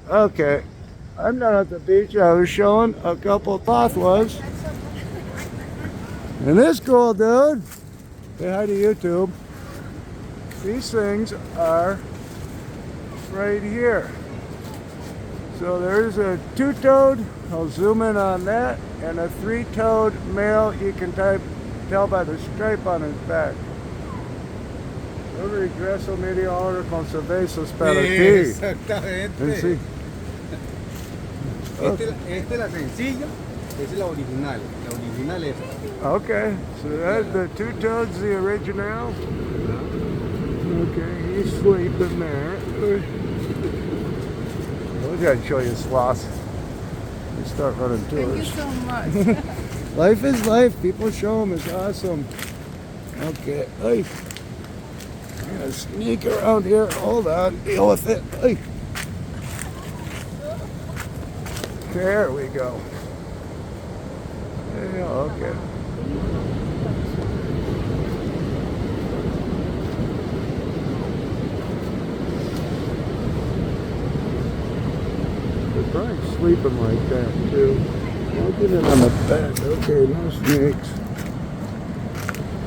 Okay. I'm not at the beach. I was showing a couple sloth was. And this cool dude. Say hi to YouTube. These things are right here. So there's a two-toed, I'll zoom in on that, and a three-toed male. You can tell by the stripe on his back. Yo regreso media hora con cervezas para ti. Exactamente. Sí. Esta es la sencilla, esa es la original. La original es esta. Okay, so that's the two-toed's the original. Okay, he's sleeping there. We gotta show you sloth. We start running tours. Thank you so much. Life is life. People show them. It's awesome. Okay, hey. I'm gonna sneak around here. Hold on. Deal with it. Hey. There we go. Yeah, okay. They're probably sleeping like that too. I'll get it on the back. Okay, no snakes.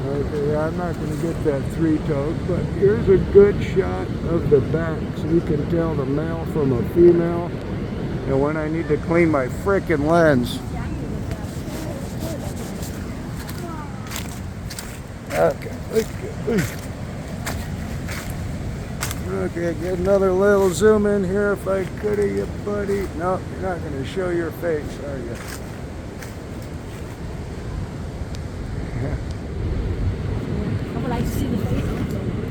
Okay, I'm not going to get that three-toed, but here's a good shot of the back so you can tell the male from a female. And when I need to clean my frickin' lens. Okay, okay, get another little zoom in here if I could, you buddy. No, you're not going to show your face, are you?